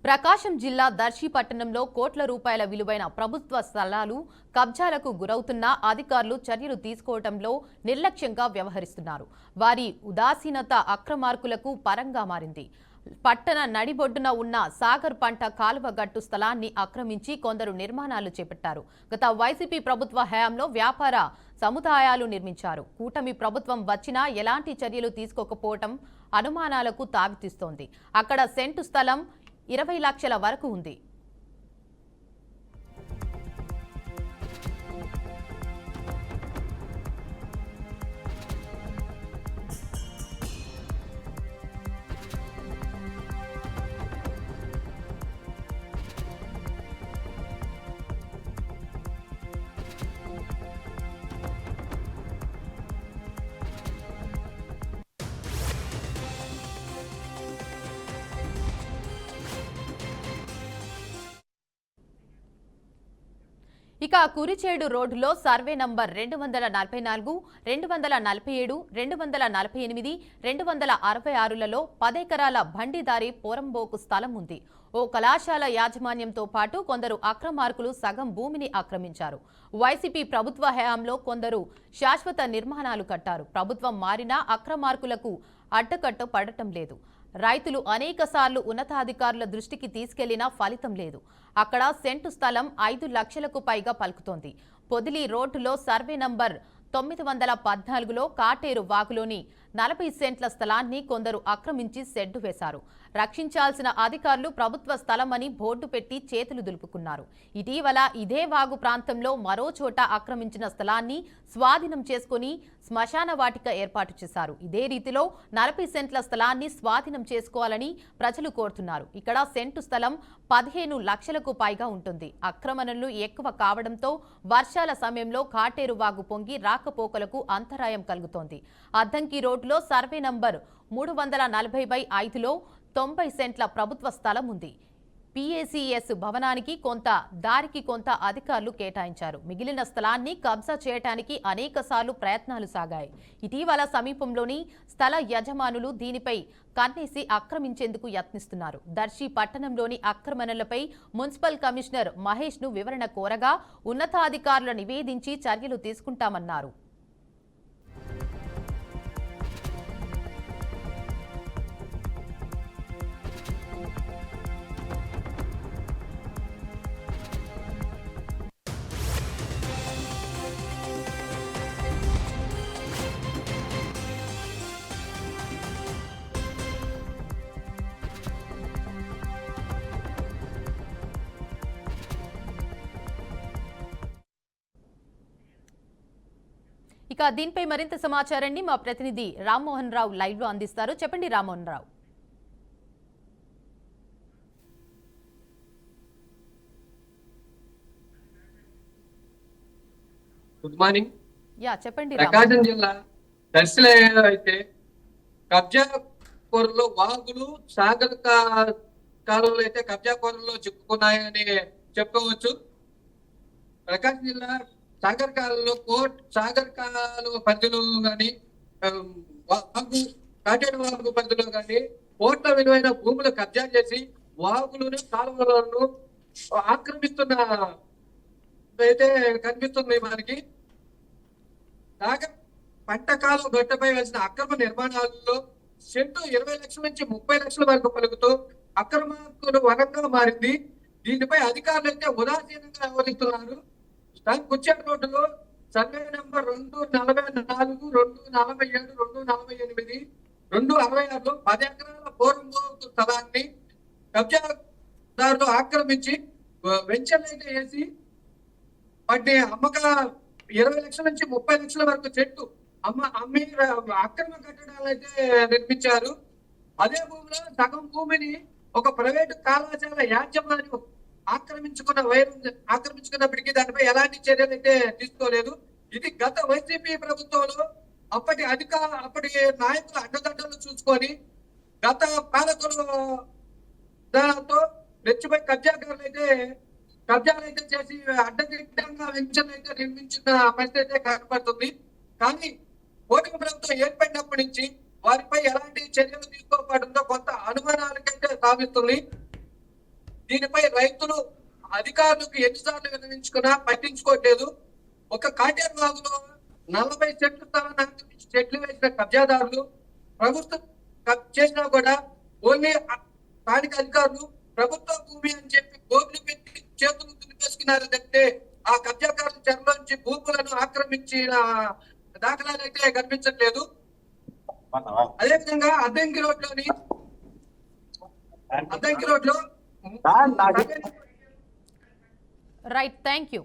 ప్రకాశం జిల్లా దర్శి పట్టణంలో కోట్ల రూపాయల విలువైన ప్రభుత్వ స్థలాలు కబ్జాలకు గురవుతున్న అధికారులు చర్యలు తీసుకోవడంలో నిర్లక్ష్యంగా వ్యవహరిస్తున్నారు. వారి ఉదాసీనత అక్రమార్కులకు పరంగా మారింది. పట్టణ నడిబొడ్డున ఉన్న సాగర్ పంట కాలువ గట్టు స్థలాన్ని ఆక్రమించి కొందరు నిర్మాణాలు చేపట్టారు. గత వైసీపీ ప్రభుత్వ హయాంలో వ్యాపార సముదాయాలు నిర్మించారు. కూటమి ప్రభుత్వం వచ్చినా ఎలాంటి చర్యలు తీసుకోకపోవటం అనుమానాలకు తావిస్తోంది. అక్కడ సెంటు స్థలం 20 లక్షల వరకు ఉంది. ఇక కురిచేడు రోడ్డులో సర్వే నంబర్ 244, 247, 248, 266లలో 10 ఎకరాల బండిదారి పోరంబోకు స్థలం ఉంది. ఓ కళాశాల యాజమాన్యంతో పాటు కొందరు అక్రమార్కులు సగం భూమిని ఆక్రమించారు. వైసీపీ ప్రభుత్వ హయాంలో కొందరు శాశ్వత నిర్మాణాలు కట్టారు. ప్రభుత్వం మారినా అక్రమార్కులకు అడ్డకట్ట పడటం లేదు. రైతులు అనేకసార్లు ఉన్నతాధికారుల దృష్టికి తీసుకెళ్లినా ఫలితం లేదు. అక్కడ సెంటు స్థలం 5 లక్షలకు పైగా పలుకుతోంది. పొదిలి రోడ్డులో సర్వే నంబర్ 914లో కాటేరు వాగులోని 40 సెంట్ల స్థలాన్ని కొందరు ఆక్రమించి షెడ్డు వేశారు. రక్షించాల్సిన అధికారులు ప్రభుత్వ స్థలమని బోర్డు పెట్టి చేతులు దులుపుకున్నారు. ఇటీవల ఇదే వాగు ప్రాంతంలో మరో చోట ఆక్రమించిన స్థలాన్ని స్వాధీనం చేసుకుని శ్మశాన వాటిక ఏర్పాటు చేశారు. ఇదే రీతిలో 40 సెంట్ల స్థలాన్ని స్వాధీనం చేసుకోవాలని ప్రజలు కోరుతున్నారు. ఇక్కడ సెంటు స్థలం 15 లక్షలకు పైగా ఉంటుంది. ఆక్రమణలు ఎక్కువ కావడంతో వర్షాల సమయంలో కాటేరు వాగు పొంగి రాకపోకలకు అంతరాయం కలుగుతోంది. అద్దంకి రోడ్డులో సర్వే నంబర్ 340/5లో 90 సెంట్ల ప్రభుత్వ స్థలం ఉంది. పిఏసిఎస్ భవనానికి కొంత, దారికి కొంత అధికారులు కేటాయించారు. మిగిలిన స్థలాన్ని కబ్జా చేయడానికి అనేకసార్లు ప్రయత్నాలు సాగాయి. ఇటీవల సమీపంలోని స్థల యజమానులు దీనిపై కన్నేసి ఆక్రమించేందుకు యత్నిస్తున్నారు. దర్శి పట్టణంలోని ఆక్రమణలపై మున్సిపల్ కమిషనర్ మహేష్ ను వివరణ కోరగా ఉన్నతాధికారులు నివేదించి చర్యలు తీసుకుంటామన్నారు. ఇక దీనిపై మరింత సమాచారాన్ని మా ప్రతినిధి రామ్మోహన్ రావు లైవ్ లో అందిస్తారు. చెప్పండి రామ్మోహన్ రావు. Good morning. చెప్పండి. ప్రకాశం జిల్లా దర్శిలో అయితే కబ్జా కోరలో వాగులు సాగర్ కాలంలో అయితే కబ్జా కోరలో చిక్కుకున్నాయని చెప్పుకోవచ్చు. ప్రకాశం జిల్లా సాగర్ కాలువ పరిధిలో కానీ వాగు కాటేరు వాగు పరిధిలో కానీ కోట్ల విలువైన భూములు కబ్జా చేసి వాగులను కాలువలను ఆక్రమిస్తున్న అయితే కనిపిస్తుంది మనకి. సాగర్ పంట కాలువ గట్టుపై వేసిన అక్రమ నిర్మాణాలలో సెంటు 20 లక్షల నుంచి 30 లక్షల వరకు పలుకుతూ అక్రమార్కులు వనంగా మారింది. దీనిపై అధికారులు అయితే ఉదాసీనంగా వ్యవహరిస్తున్నారు. కుర్చేడు రోడ్డులో సర్వే నెంబర్ 244, 247, 248, 266లో 10 ఎకరాల పోరంబోకు స్థలాన్ని కబ్జాదారులు ఆక్రమించి వెంచర్లు అయితే వేసి వాటిని అమ్మక 20 లక్షల నుంచి 30 లక్షల వరకు చెట్టు అమ్మి అక్రమ కట్టడాలు అయితే నిర్మించారు. అదే భూమిలో సగం భూమిని ఒక ప్రైవేటు కళాశాల యాజమాన్యం ఆక్రమించుకున్నప్పటికీ దానిపై ఎలాంటి చర్యలు అయితే తీసుకోలేదు. ఇది గత వైసీపీ ప్రభుత్వంలో అప్పటి నాయకుల అండదండలు చూసుకొని గత పాలకులు దాంతో రెచ్చిపోయి కబ్జాలు అయితే చేసి అడ్డదిడ్డంగా వెంచర్లు అయితే నిర్మించిన పరిస్థితి అయితే కనపడుతుంది. కానీ కూటమి ప్రభుత్వం ఏర్పడినప్పటి నుంచి వారిపై ఎలాంటి చర్యలు తీసుకోకపోవడంతో కొంత అనుమానాలకైతే సాగిస్తుంది. దీనిపై రైతులు అధికారులకు ఎన్నిసార్లు విన్నవించుకున్నా పట్టించుకోవట్లేదు. ఒక కాటేరు వాగులో 40 చెట్లు స్థానానికి చెట్లు వేసిన కబ్జాదారులు ప్రభుత్వం చేసినా కూడా ఓన్లీ స్థానిక అధికారులు ప్రభుత్వ భూమి అని చెప్పి బోర్డులు పెట్టి చేతులు దులిపేసుకున్నారు తప్పితే ఆ కబ్జాకారుల చెరలోంచి భూములను ఆక్రమించిన దాఖలాలు అయితే కనిపించట్లేదు. అదేవిధంగా అద్దంకి రోడ్లో రైట్, థ్యాంక్ యూ.